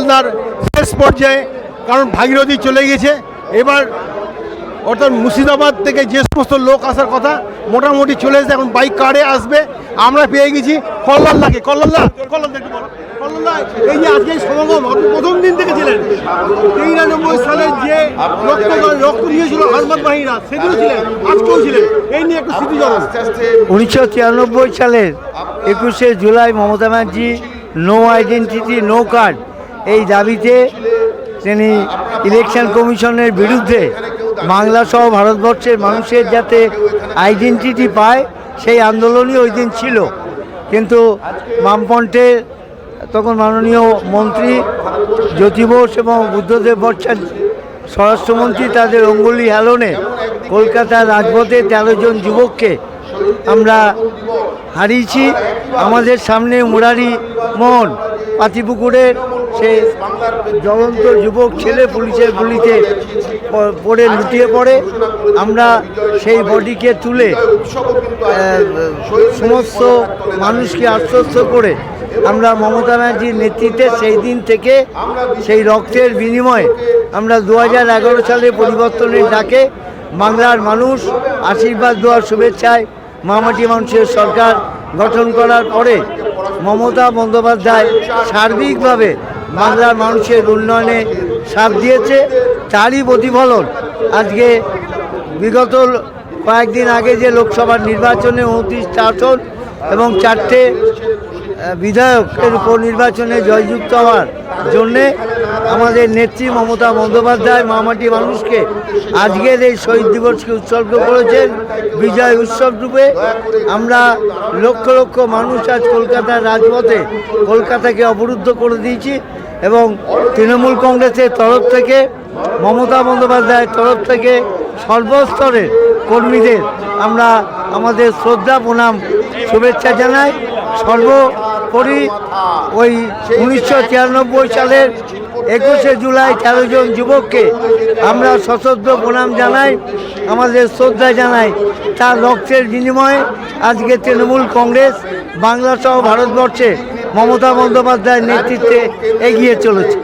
কল্লোলদার শেষ পর্যায়ে, কারণ ভাগীরথী চলে গেছে। এবার অর্থাৎ মুর্শিদাবাদ থেকে যে সমস্ত লোক আসার কথা মোটামুটি চলে এসেছে, এখন বাইক কারে আসবে। আমরা পেয়ে গেছি কল্লোলদাকে। কল্লোলদা এই যে আজকে সমাগম, আপনি প্রথম দিন থেকে ছিলেন। 93 সালের যে রক্ত দিয়েছিল হারমাত বাহিনীরা, সেদিনও ছিলেন, আজকেও ছিলেন। এই নিয়ে একটু স্মৃতি জানান। 1993 সালের 21শে July Mamata Banerjee no identity no card এই দাবিতে তিনি ইলেকশন কমিশনের বিরুদ্ধে বাংলা সহ ভারতবর্ষের মানুষের যাতে আইডেন্টিটি পায় সেই আন্দোলনই ওই দিন ছিল। কিন্তু বামফ্রন্টের তখন মাননীয় মন্ত্রী জ্যোতি বোস এবং বুদ্ধদেব ভট্টাচার্য স্বরাষ্ট্রমন্ত্রী তাদের অঙ্গুলি হেলনে কলকাতার রাজপথে 13 জন যুবককে আমরা হারিয়েছি। আমাদের সামনে মুরারি মোহন পাতিপুকুরের সে জ্বলন্ত যুবক ছেলে পুলিশের গুলিতে পড়ে লুটিয়ে পড়ে। আমরা সেই বডিকে তুলে সমস্ত মানুষকে আশ্বস্ত করে আমরা মমতা ব্যানার্জির নেতৃত্বে সেই দিন থেকে সেই রক্তের বিনিময়ে আমরা 2011 সালে পরিবর্তনের ডাকে বাংলার মানুষ আশীর্বাদ দেওয়ার শুভেচ্ছায় মামাটি মানুষের সরকার গঠন করার পরে মমতা বন্দ্যোপাধ্যায় সার্বিকভাবে বাংলার মানুষের উন্নয়নে সাথ দিয়েছে। তারই প্রতিফলন আজকে বিগত কয়েকদিন আগে যে লোকসভার নির্বাচনে 29টা আসন এবং 4টে বিধায়কের উপনির্বাচনে জয়যুক্ত হওয়ার জন্যে আমাদের নেত্রী মমতা বন্দ্যোপাধ্যায় মামাটি মানুষকে আজকের এই শহীদ দিবসকে উৎসর্গ করেছেন বিজয় উৎসব রূপে। আমরা লক্ষ লক্ষ মানুষ আজ কলকাতার রাজপথে কলকাতাকে অবরুদ্ধ করে দিয়েছি এবং তৃণমূল কংগ্রেসের তরফ থেকে মমতা বন্দ্যোপাধ্যায়ের তরফ থেকে সর্বস্তরের কর্মীদের আমরা আমাদের শ্রদ্ধা প্রণাম শুভেচ্ছা জানাই। সর্বোপরি ওই 1993 সালের 21শে জুলাই 13 জন যুবককে আমরা সশ্রদ্ধ প্রণাম জানাই, আমাদের শ্রদ্ধা জানাই। তার রক্তের বিনিময়ে আজকে তৃণমূল কংগ্রেস বাংলা সহ ভারতবর্ষে মমতা বন্দ্যোপাধ্যায়ের নেতৃত্বে এগিয়ে চলেছে।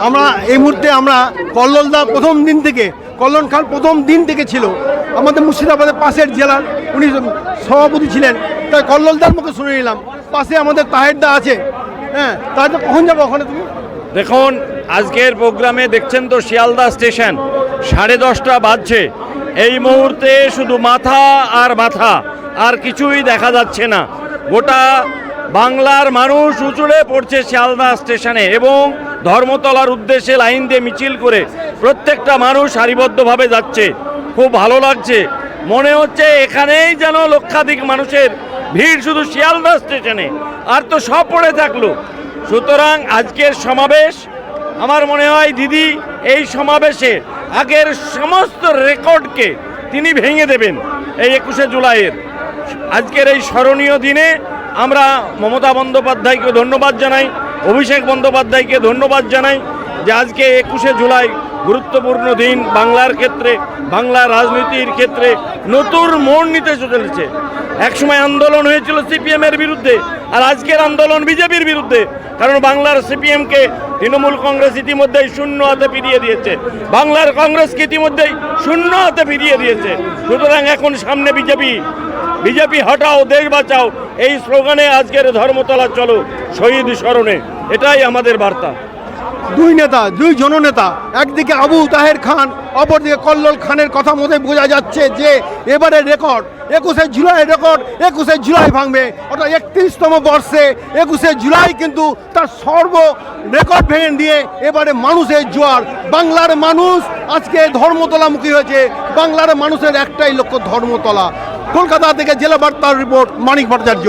আমরা এই মুহূর্তে আমরা কল্লোলদা প্রথম দিন থেকে, কল্লোল খান প্রথম দিন থেকে ছিল আমাদের মুর্শিদাবাদের পাশের জেলার, উনি সভাপতি ছিলেন, তাই কল্লোলদার মুখে শুনে নিলাম। পাশে আমাদের তাহেরদা আছে। হ্যাঁ, তাহলে কখন যাবো ওখানে তুমি? দেখুন, আজকের প্রোগ্রামে দেখছেন তো শিয়ালদা স্টেশন 10:30 বাজছে। এই মুহূর্তে শুধু মাথা আর মাথা, আর কিছুই দেখা যাচ্ছে না। গোটা বাংলার মানুষ উচড়ে পড়ছে শিয়ালদা স্টেশনে এবং ধর্মতলার উদ্দেশ্যে লাইন দিয়ে মিছিল করে প্রত্যেকটা মানুষ সারিবদ্ধভাবে যাচ্ছে। খুব ভালো লাগছে, মনে হচ্ছে এখানেই যেন লক্ষাধিক মানুষের ভিড় শুধু শিয়ালদা স্টেশনে, আর তো সব পড়ে থাকলো। সুতরাং আজকের সমাবেশ, আমার মনে হয় দিদি এই সমাবেশে আগের সমস্ত রেকর্ডকে তিনি ভেঙে দেবেন। এই 21শে জুলাইয়ের আজকের এই স্মরণীয় দিনে আমরা মমতা বন্দ্যোপাধ্যায়কে ধন্যবাদ জানাই, অভিষেক বন্দ্যোপাধ্যায়কে ধন্যবাদ জানাই যে আজকে 21শে জুলাই গুরুত্বপূর্ণ দিন বাংলার ক্ষেত্রে, বাংলার রাজনীতির ক্ষেত্রে নতুন মোড় নিতে চলেছে। একসময় আন্দোলন হয়েছিল সিপিএমের বিরুদ্ধে, আর আজকের আন্দোলন বিজেপির বিরুদ্ধে। কারণ বাংলার সিপিএমকে তৃণমূল কংগ্রেস ইতিমধ্যেই শূন্য হাতে ফিরিয়ে দিয়েছে, বাংলার কংগ্রেসকে ইতিমধ্যেই শূন্য হাতে ফিরিয়ে দিয়েছে। সুতরাং এখন সামনে বিজেপি, বিজেপি হটাও দেশ বাঁচাও, এই স্লোগানে আজকের ধর্মতলা চলো শহীদ স্মরণে, এটাই আমাদের বার্তা। দুই নেতা, দুই জননেতা, একদিকে আবু তাহের খান, অপরদিকে কল্লোল খানের কথা মতে বোঝা যাচ্ছে যে এবারে রেকর্ড 21শে জুলাই রেকর্ড 21শে জুলাই ভাঙবে। অর্থাৎ 31তম বর্ষে 21শে জুলাই কিন্তু তার সর্ব রেকর্ড ভেঙে দিয়ে এবারে মানুষের জোয়ার। বাংলার মানুষ আজকে ধর্মতলামুখী হয়েছে। বাংলার মানুষের একটাই লক্ষ্য ধর্মতলা। কলকাতা থেকে জেলা বার্তার রিপোর্ট, মানিক ভট্টাচার্য।